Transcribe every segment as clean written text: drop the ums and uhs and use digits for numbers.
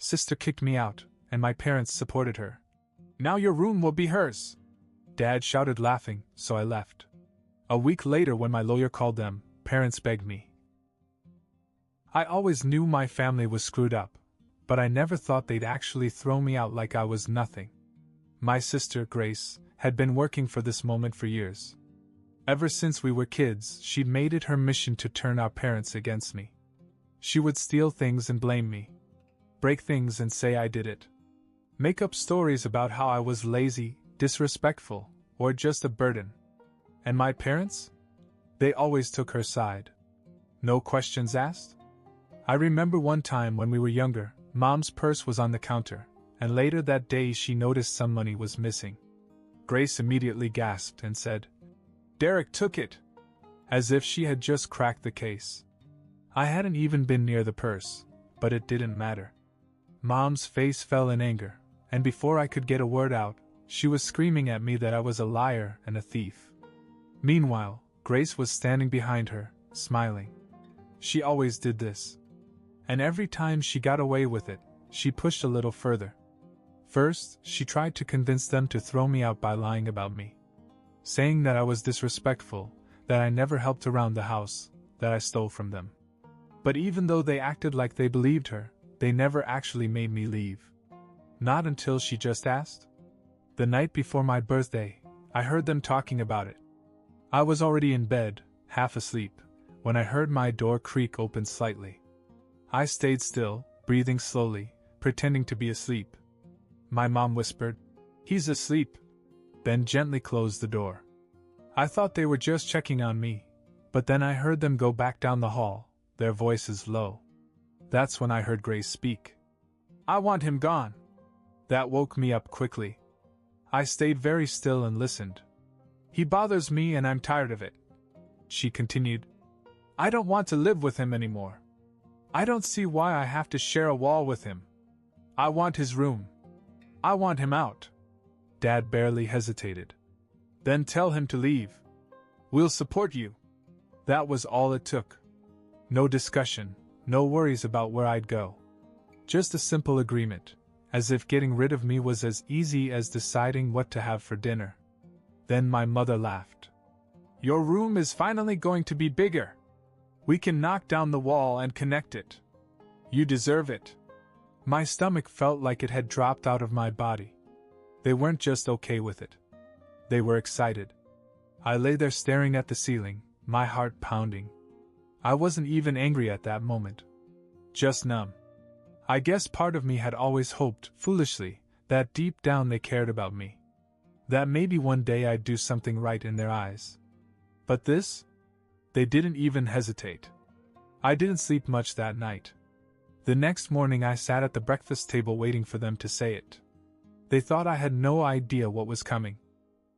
Sister kicked me out, and my parents supported her. Now your room will be hers. Dad shouted laughing, so I left. A week later when my lawyer called them, parents begged me. I always knew my family was screwed up, but I never thought they'd actually throw me out like I was nothing. My sister, Grace, had been working for this moment for years. Ever since we were kids, she'd made it her mission to turn our parents against me. She would steal things and blame me. Break things and say I did it. Make up stories about how I was lazy, disrespectful, or just a burden. And my parents? They always took her side. No questions asked? I remember one time when we were younger, Mom's purse was on the counter, and later that day she noticed some money was missing. Grace immediately gasped and said, "Derek took it!" As if she had just cracked the case. I hadn't even been near the purse, but it didn't matter. Mom's face fell in anger, and before I could get a word out, she was screaming at me that I was a liar and a thief. Meanwhile, Grace was standing behind her, smiling. She always did this. And every time she got away with it, she pushed a little further. First, she tried to convince them to throw me out by lying about me. Saying that I was disrespectful, that I never helped around the house, that I stole from them. But even though they acted like they believed her, they never actually made me leave. Not until she just asked. The night before my birthday, I heard them talking about it. I was already in bed, half asleep, when I heard my door creak open slightly. I stayed still, breathing slowly, pretending to be asleep. My mom whispered, "He's asleep," then gently closed the door. I thought they were just checking on me, but then I heard them go back down the hall, their voices low. That's when I heard Grace speak. "I want him gone." That woke me up quickly. I stayed very still and listened. "He bothers me and I'm tired of it," she continued. "I don't want to live with him anymore. I don't see why I have to share a wall with him. I want his room. I want him out." Dad barely hesitated. "Then tell him to leave. We'll support you." That was all it took. No discussion, no worries about where I'd go. Just a simple agreement, as if getting rid of me was as easy as deciding what to have for dinner. Then my mother laughed. "Your room is finally going to be bigger. We can knock down the wall and connect it. You deserve it." My stomach felt like it had dropped out of my body. They weren't just okay with it. They were excited. I lay there staring at the ceiling, my heart pounding. I wasn't even angry at that moment. Just numb. I guess part of me had always hoped, foolishly, that deep down they cared about me. That maybe one day I'd do something right in their eyes. But this? They didn't even hesitate. I didn't sleep much that night. The next morning I sat at the breakfast table waiting for them to say it. They thought I had no idea what was coming.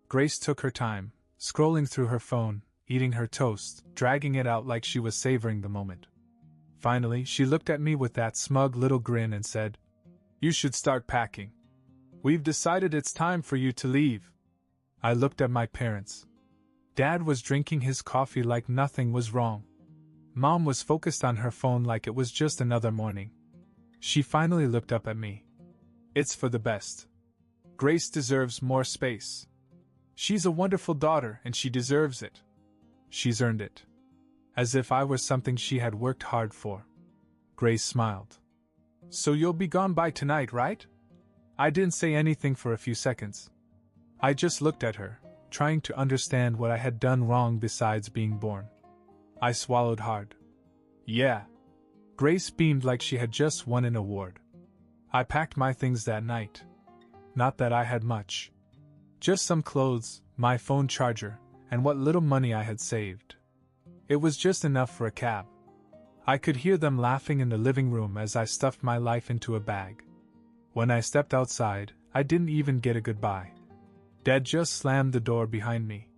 Grace took her time, scrolling through her phone, eating her toast, dragging it out like she was savoring the moment. Finally, she looked at me with that smug little grin and said, "You should start packing. We've decided it's time for you to leave." I looked at my parents. Dad was drinking his coffee like nothing was wrong. Mom was focused on her phone like it was just another morning. She finally looked up at me. "It's for the best. Grace deserves more space. She's a wonderful daughter and she deserves it. She's earned it." As if I were something she had worked hard for. Grace smiled. "So you'll be gone by tonight, right?" I didn't say anything for a few seconds. I just looked at her, trying to understand what I had done wrong besides being born. I swallowed hard. "Yeah." Grace beamed like she had just won an award. I packed my things that night. Not that I had much. Just some clothes, my phone charger, and what little money I had saved. It was just enough for a cab. I could hear them laughing in the living room as I stuffed my life into a bag. When I stepped outside, I didn't even get a goodbye. Dad just slammed the door behind me.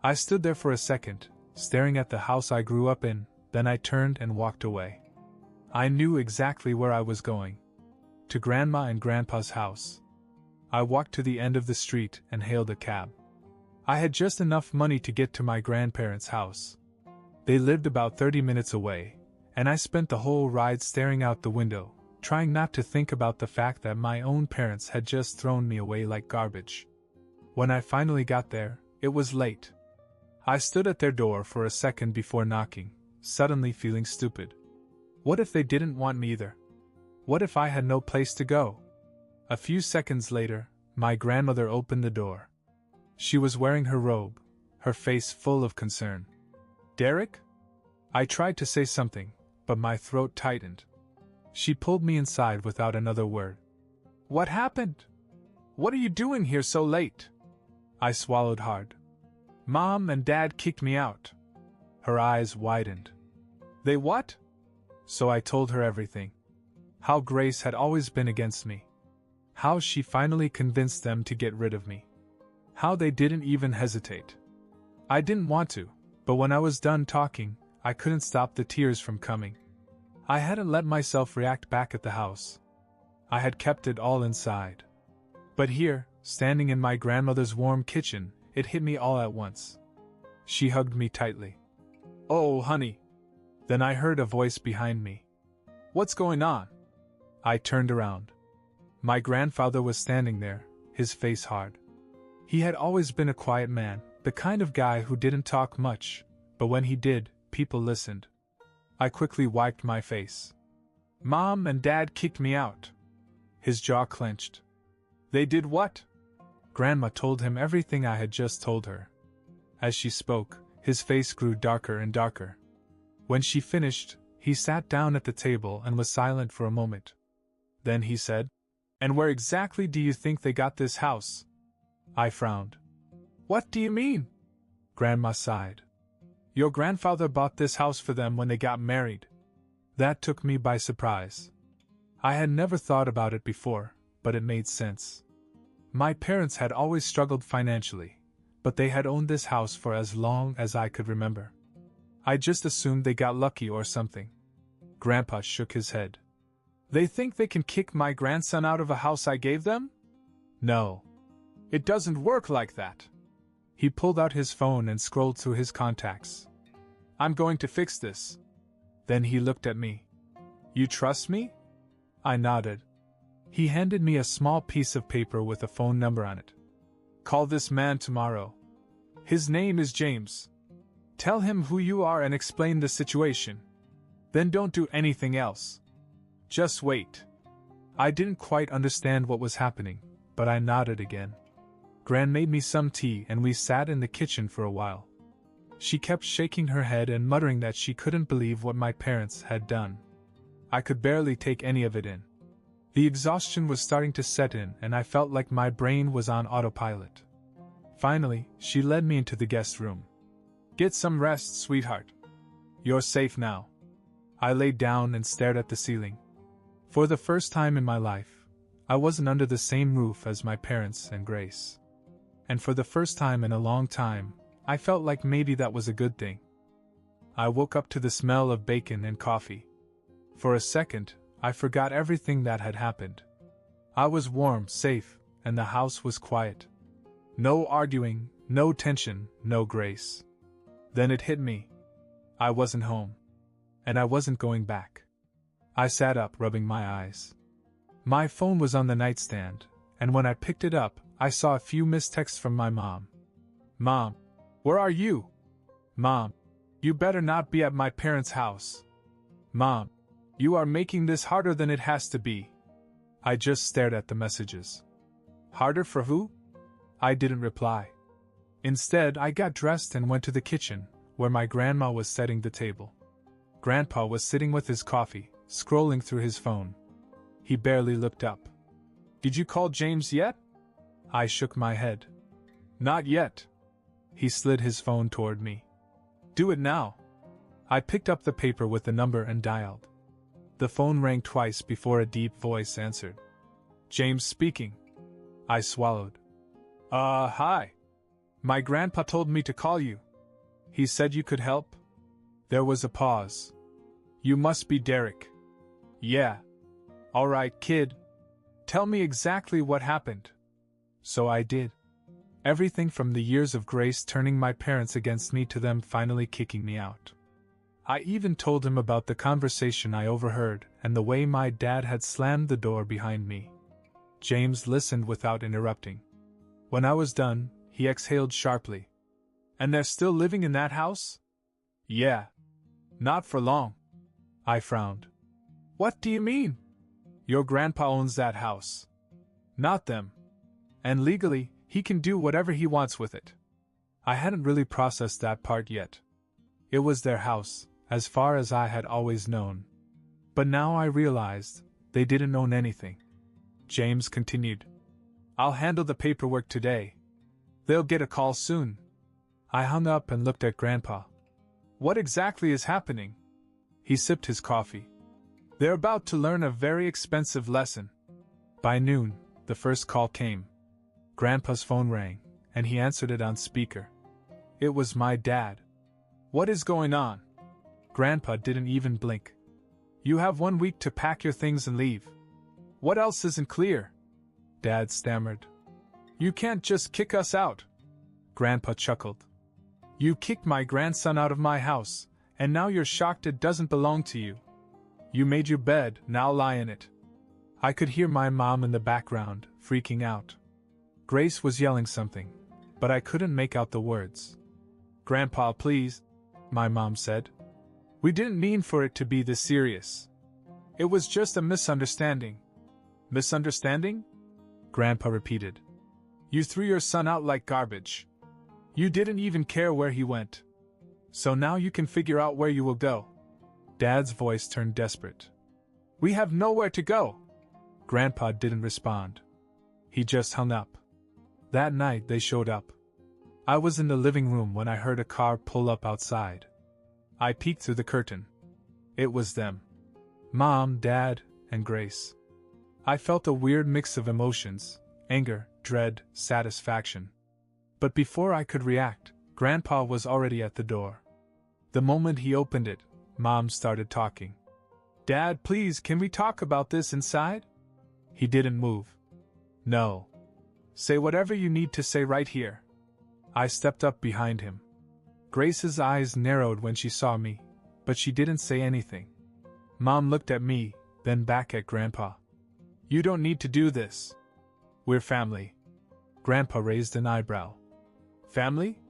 I stood there for a second, staring at the house I grew up in, then I turned and walked away. I knew exactly where I was going. To Grandma and Grandpa's house. I walked to the end of the street and hailed a cab. I had just enough money to get to my grandparents' house. They lived about 30 minutes away, and I spent the whole ride staring out the window, trying not to think about the fact that my own parents had just thrown me away like garbage. When I finally got there, it was late. I stood at their door for a second before knocking, suddenly feeling stupid. What if they didn't want me either? What if I had no place to go? A few seconds later, my grandmother opened the door. She was wearing her robe, her face full of concern. "Derek?" I tried to say something, but my throat tightened. She pulled me inside without another word. "What happened? What are you doing here so late?" I swallowed hard. "Mom and Dad kicked me out." Her eyes widened. "They what?" So I told her everything. How Grace had always been against me. How she finally convinced them to get rid of me. How they didn't even hesitate. I didn't want to, but when I was done talking, I couldn't stop the tears from coming. I hadn't let myself react back at the house. I had kept it all inside. But here, standing in my grandmother's warm kitchen, it hit me all at once. She hugged me tightly. "Oh, honey." Then I heard a voice behind me. "What's going on?" I turned around. My grandfather was standing there, his face hard. He had always been a quiet man, the kind of guy who didn't talk much, but when he did, people listened. I quickly wiped my face. "Mom and Dad kicked me out." His jaw clenched. "They did what?" Grandma told him everything I had just told her. As she spoke, his face grew darker and darker. When she finished, he sat down at the table and was silent for a moment. Then he said, "And where exactly do you think they got this house?" I frowned. "What do you mean?" Grandma sighed. "Your grandfather bought this house for them when they got married." That took me by surprise. I had never thought about it before, but it made sense. My parents had always struggled financially, but they had owned this house for as long as I could remember. I just assumed they got lucky or something. Grandpa shook his head. "They think they can kick my grandson out of a house I gave them? No. It doesn't work like that." He pulled out his phone and scrolled through his contacts. "I'm going to fix this." Then he looked at me. "You trust me?" I nodded. He handed me a small piece of paper with a phone number on it. "Call this man tomorrow. His name is James. Tell him who you are and explain the situation. Then don't do anything else. Just wait." I didn't quite understand what was happening, but I nodded again. Gran made me some tea and we sat in the kitchen for a while. She kept shaking her head and muttering that she couldn't believe what my parents had done. I could barely take any of it in. The exhaustion was starting to set in and I felt like my brain was on autopilot. Finally, she led me into the guest room. "Get some rest, sweetheart. You're safe now." I laid down and stared at the ceiling. For the first time in my life, I wasn't under the same roof as my parents and Grace. And for the first time in a long time, I felt like maybe that was a good thing. I woke up to the smell of bacon and coffee. For a second, I forgot everything that had happened. I was warm, safe, and the house was quiet. No arguing, no tension, no Grace. Then it hit me. I wasn't home. And I wasn't going back. I sat up, rubbing my eyes. My phone was on the nightstand, and when I picked it up, I saw a few missed texts from my mom. "Mom, where are you? Mom, you better not be at my parents' house. Mom, you are making this harder than it has to be." I just stared at the messages. Harder for who? I didn't reply. Instead, I got dressed and went to the kitchen, where my grandma was setting the table. Grandpa was sitting with his coffee, scrolling through his phone. He barely looked up. "Did you call James yet?" I shook my head. "Not yet." He slid his phone toward me. "Do it now." I picked up the paper with the number and dialed. The phone rang twice before a deep voice answered. "James speaking." I swallowed. Hi. My grandpa told me to call you. He said you could help?" There was a pause. "You must be Derek." "Yeah." "All right, kid. Tell me exactly what happened." So I did. Everything from the years of Grace turning my parents against me to them finally kicking me out. I even told him about the conversation I overheard and the way my dad had slammed the door behind me. James listened without interrupting. When I was done, he exhaled sharply. And they're still living in that house? Yeah. Not for long. I frowned. What do you mean? Your grandpa owns that house. Not them. And legally, he can do whatever he wants with it. I hadn't really processed that part yet. It was their house, as far as I had always known. But now I realized they didn't own anything. James continued. I'll handle the paperwork today. They'll get a call soon. I hung up and looked at Grandpa. What exactly is happening? He sipped his coffee. They're about to learn a very expensive lesson. By noon, the first call came. Grandpa's phone rang, and he answered it on speaker. It was my dad. What is going on? Grandpa didn't even blink. You have 1 week to pack your things and leave. What else isn't clear? Dad stammered. You can't just kick us out. Grandpa chuckled. You kicked my grandson out of my house, and now you're shocked it doesn't belong to you. You made your bed, now lie in it. I could hear my mom in the background, freaking out. Grace was yelling something, but I couldn't make out the words. Grandpa, please, my mom said. We didn't mean for it to be this serious. It was just a misunderstanding. Misunderstanding? Grandpa repeated. You threw your son out like garbage. You didn't even care where he went. So now you can figure out where you will go. Dad's voice turned desperate. We have nowhere to go. Grandpa didn't respond. He just hung up. That night they showed up. I was in the living room when I heard a car pull up outside. I peeked through the curtain. It was them. Mom, Dad, and Grace. I felt a weird mix of emotions, anger, dread, satisfaction. But before I could react, Grandpa was already at the door. The moment he opened it, Mom started talking. Dad, please, can we talk about this inside? He didn't move. No. Say whatever you need to say right here. I stepped up behind him. Grace's eyes narrowed when she saw me, but she didn't say anything. Mom looked at me, then back at Grandpa. You don't need to do this. We're family. Grandpa raised an eyebrow. Family?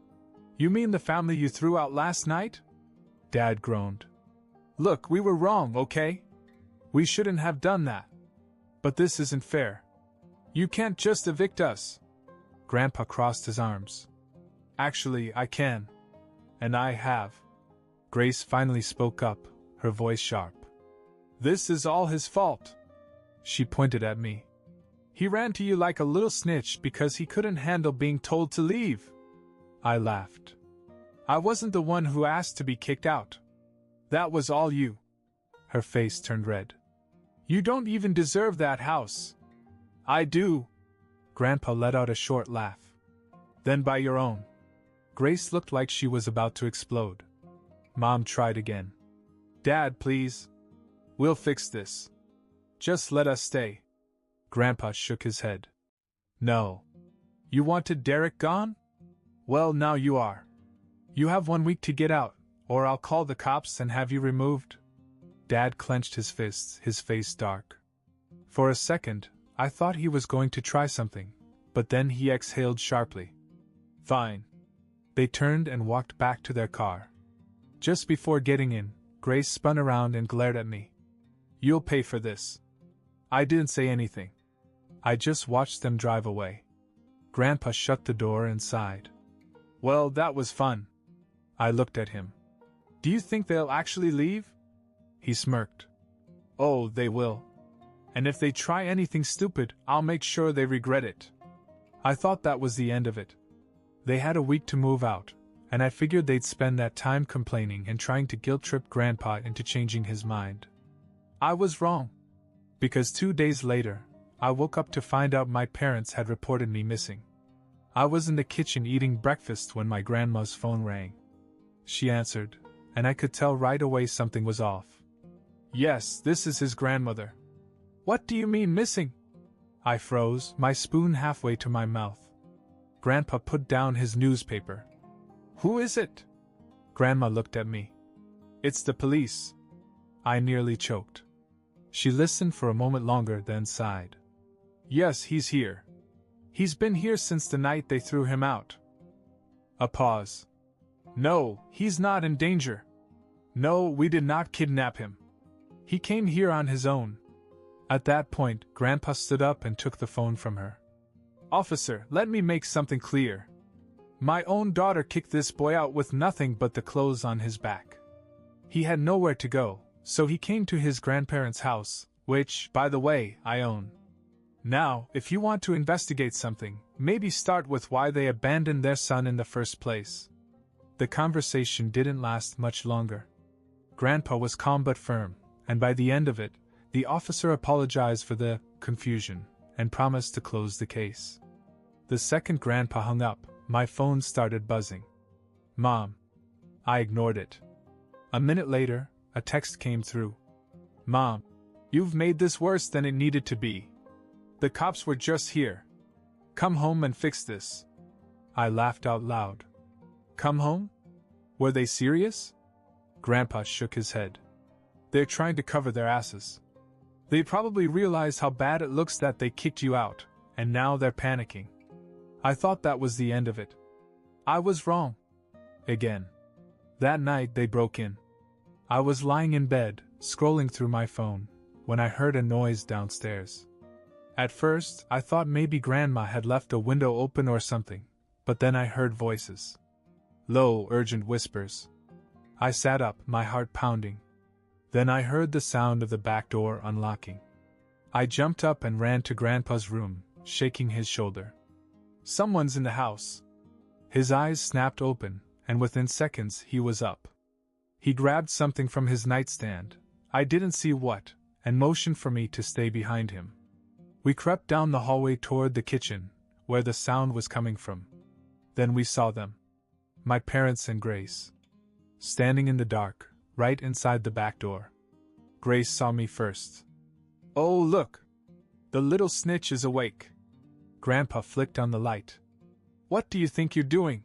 You mean the family you threw out last night? Dad groaned. Look, we were wrong, okay? We shouldn't have done that. But this isn't fair. You can't just evict us. Grandpa crossed his arms. Actually, I can. And I have. Grace finally spoke up, her voice sharp. This is all his fault. She pointed at me. He ran to you like a little snitch because he couldn't handle being told to leave. I laughed. I wasn't the one who asked to be kicked out. That was all you. Her face turned red. You don't even deserve that house. I do. Grandpa let out a short laugh. Then by your own. Grace looked like she was about to explode. Mom tried again. Dad, please. We'll fix this. Just let us stay. Grandpa shook his head. No. You wanted Derek gone? Well, now you are. You have 1 week to get out, or I'll call the cops and have you removed. Dad clenched his fists, his face dark. For a second, I thought he was going to try something, but then he exhaled sharply. Fine. They turned and walked back to their car. Just before getting in, Grace spun around and glared at me. You'll pay for this. I didn't say anything. I just watched them drive away. Grandpa shut the door and sighed. Well, that was fun. I looked at him. Do you think they'll actually leave? He smirked. Oh, they will. And if they try anything stupid, I'll make sure they regret it. I thought that was the end of it. They had a week to move out, and I figured they'd spend that time complaining and trying to guilt-trip Grandpa into changing his mind. I was wrong. Because 2 days later, I woke up to find out my parents had reported me missing. I was in the kitchen eating breakfast when my grandma's phone rang. She answered, and I could tell right away something was off. Yes, this is his grandmother. What do you mean missing? I froze, my spoon halfway to my mouth. Grandpa put down his newspaper. Who is it? Grandma looked at me. It's the police. I nearly choked. She listened for a moment longer, then sighed. Yes, he's here. He's been here since the night they threw him out. A pause. No, he's not in danger. No, we did not kidnap him. He came here on his own. At that point, Grandpa stood up and took the phone from her. Officer, let me make something clear. My own daughter kicked this boy out with nothing but the clothes on his back. He had nowhere to go, so he came to his grandparents' house, which, by the way, I own. Now, if you want to investigate something, maybe start with why they abandoned their son in the first place. The conversation didn't last much longer. Grandpa was calm but firm, and by the end of it, the officer apologized for the confusion and promised to close the case. The second Grandpa hung up, my phone started buzzing. Mom. I ignored it. A minute later, a text came through. Mom, you've made this worse than it needed to be. The cops were just here. Come home and fix this. I laughed out loud. Come home? Were they serious? Grandpa shook his head. They're trying to cover their asses. They probably realize how bad it looks that they kicked you out, and now they're panicking. I thought that was the end of it. I was wrong. Again. That night they broke in. I was lying in bed, scrolling through my phone, when I heard a noise downstairs. At first, I thought maybe Grandma had left a window open or something, but then I heard voices. Low, urgent whispers. I sat up, my heart pounding. Then I heard the sound of the back door unlocking. I jumped up and ran to Grandpa's room, shaking his shoulder. Someone's in the house. His eyes snapped open, and within seconds he was up. He grabbed something from his nightstand, I didn't see what, and motioned for me to stay behind him. We crept down the hallway toward the kitchen, where the sound was coming from. Then we saw them. My parents and Grace. Standing in the dark, right inside the back door. Grace saw me first. Oh, look! The little snitch is awake. Grandpa flicked on the light. What do you think you're doing?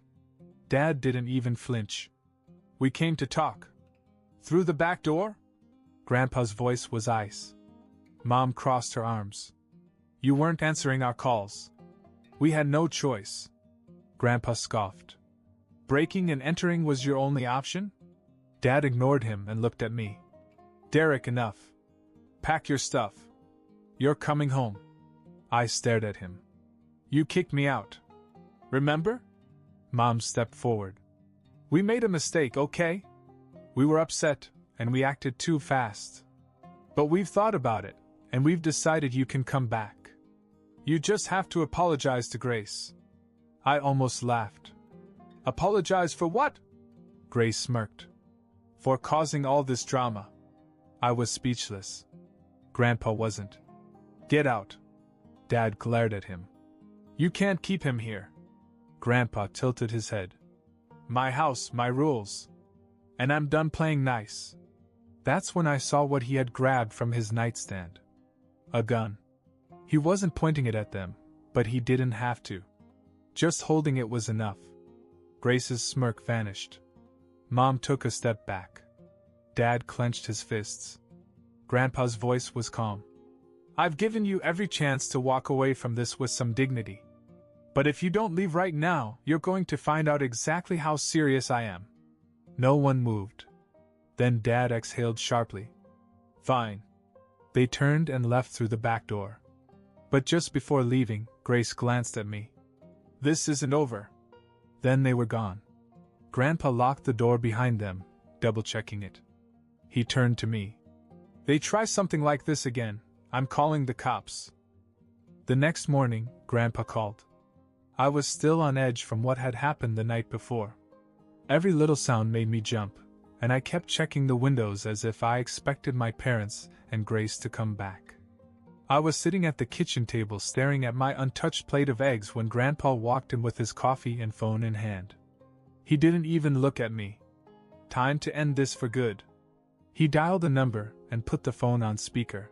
Dad didn't even flinch. We came to talk. Through the back door? Grandpa's voice was ice. Mom crossed her arms. You weren't answering our calls. We had no choice. Grandpa scoffed. Breaking and entering was your only option? Dad ignored him and looked at me. Derek, enough. Pack your stuff. You're coming home. I stared at him. You kicked me out. Remember? Mom stepped forward. We made a mistake, okay? We were upset, and we acted too fast. But we've thought about it, and we've decided you can come back. You just have to apologize to Grace. I almost laughed. Apologize for what? Grace smirked. For causing all this drama. I was speechless. Grandpa wasn't. Get out. Dad glared at him. You can't keep him here. Grandpa tilted his head. My house, my rules. And I'm done playing nice. That's when I saw what he had grabbed from his nightstand. A gun. He wasn't pointing it at them, but he didn't have to. Just holding it was enough. Grace's smirk vanished. Mom took a step back. Dad clenched his fists. Grandpa's voice was calm. I've given you every chance to walk away from this with some dignity. But if you don't leave right now, you're going to find out exactly how serious I am. No one moved. Then Dad exhaled sharply. Fine. They turned and left through the back door. But just before leaving, Grace glanced at me. This isn't over. Then they were gone. Grandpa locked the door behind them, double-checking it. He turned to me. They try something like this again, I'm calling the cops. The next morning, Grandpa called. I was still on edge from what had happened the night before. Every little sound made me jump, and I kept checking the windows as if I expected my parents and Grace to come back. I was sitting at the kitchen table staring at my untouched plate of eggs when Grandpa walked in with his coffee and phone in hand. He didn't even look at me. Time to end this for good. He dialed a number and put the phone on speaker.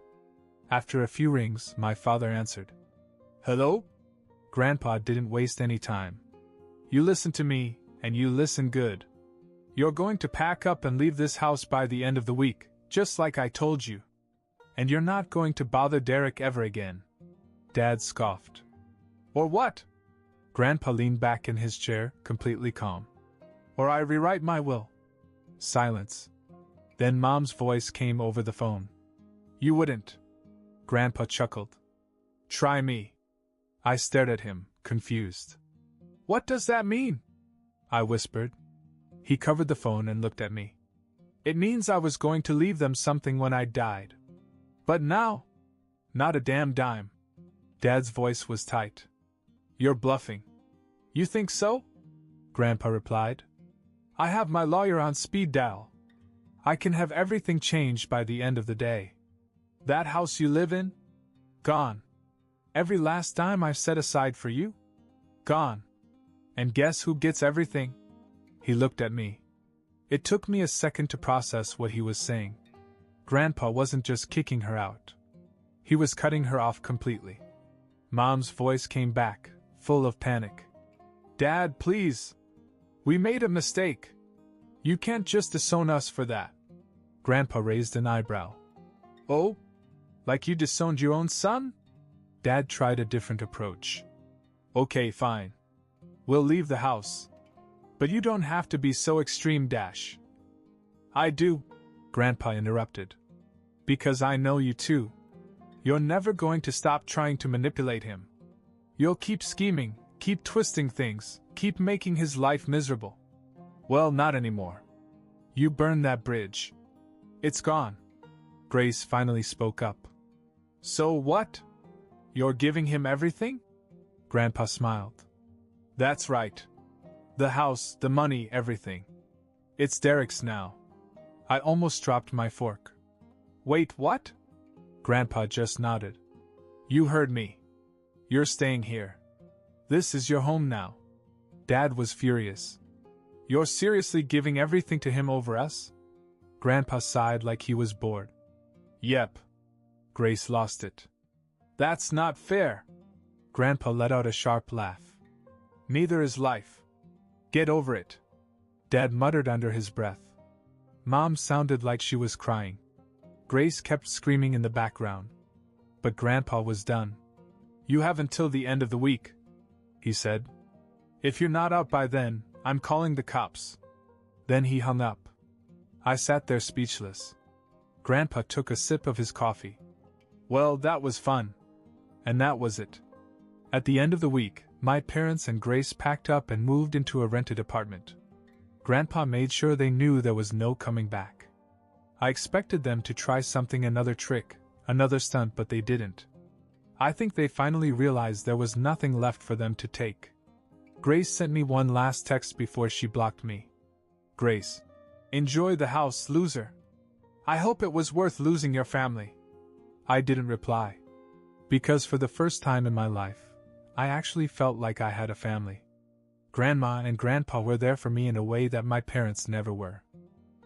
After a few rings, my father answered. Hello? Grandpa didn't waste any time. You listen to me, and you listen good. You're going to pack up and leave this house by the end of the week, just like I told you. And you're not going to bother Derek ever again? Dad scoffed. Or what? Grandpa leaned back in his chair, completely calm. Or I rewrite my will. Silence. Then Mom's voice came over the phone. You wouldn't. Grandpa chuckled. Try me. I stared at him, confused. What does that mean? I whispered. He covered the phone and looked at me. It means I was going to leave them something when I died. But now? Not a damn dime. Dad's voice was tight. You're bluffing. You think so? Grandpa replied. I have my lawyer on speed dial. I can have everything changed by the end of the day. That house you live in? Gone. Every last dime I've set aside for you? Gone. And guess who gets everything? He looked at me. It took me a second to process what he was saying. Grandpa wasn't just kicking her out. He was cutting her off completely. Mom's voice came back, full of panic. Dad, please. We made a mistake. You can't just disown us for that. Grandpa raised an eyebrow. Oh? Like you disowned your own son? Dad tried a different approach. Okay, fine. We'll leave the house. But you don't have to be so extreme, Dash. I do, Grandpa interrupted. Because I know you too. You're never going to stop trying to manipulate him. You'll keep scheming, keep twisting things, keep making his life miserable. Well, not anymore. You burned that bridge. It's gone. Grace finally spoke up. So what? You're giving him everything? Grandpa smiled. That's right. The house, the money, everything. It's Derek's now. I almost dropped my fork. Wait, what? Grandpa just nodded. You heard me. You're staying here. This is your home now. Dad was furious. You're seriously giving everything to him over us? Grandpa sighed like he was bored. Yep. Grace lost it. That's not fair. Grandpa let out a sharp laugh. Neither is life. Get over it. Dad muttered under his breath. Mom sounded like she was crying. Grace kept screaming in the background. But Grandpa was done. You have until the end of the week, he said. If you're not out by then, I'm calling the cops. Then he hung up. I sat there speechless. Grandpa took a sip of his coffee. Well, that was fun. And that was it. At the end of the week, my parents and Grace packed up and moved into a rented apartment. Grandpa made sure they knew there was no coming back. I expected them to try another trick, another stunt, but they didn't. I think they finally realized there was nothing left for them to take. Grace sent me one last text before she blocked me. Grace. Enjoy the house, loser. I hope it was worth losing your family. I didn't reply. Because for the first time in my life, I actually felt like I had a family. Grandma and Grandpa were there for me in a way that my parents never were.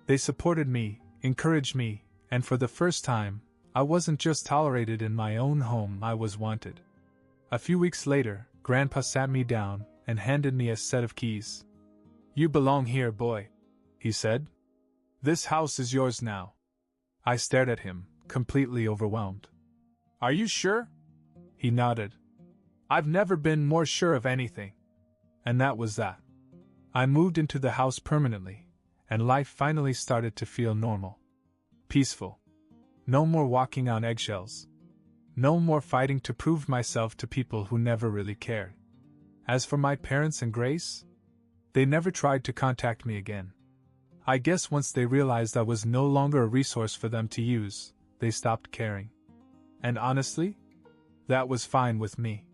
They supported me, encouraged me, and for the first time, I wasn't just tolerated in my own home, I was wanted. A few weeks later, Grandpa sat me down and handed me a set of keys. You belong here, boy, he said. This house is yours now. I stared at him, completely overwhelmed. Are you sure? He nodded. I've never been more sure of anything. And that was that. I moved into the house permanently, and life finally started to feel normal. Peaceful. No more walking on eggshells. No more fighting to prove myself to people who never really cared. As for my parents and Grace, they never tried to contact me again. I guess once they realized I was no longer a resource for them to use, they stopped caring. And honestly, that was fine with me.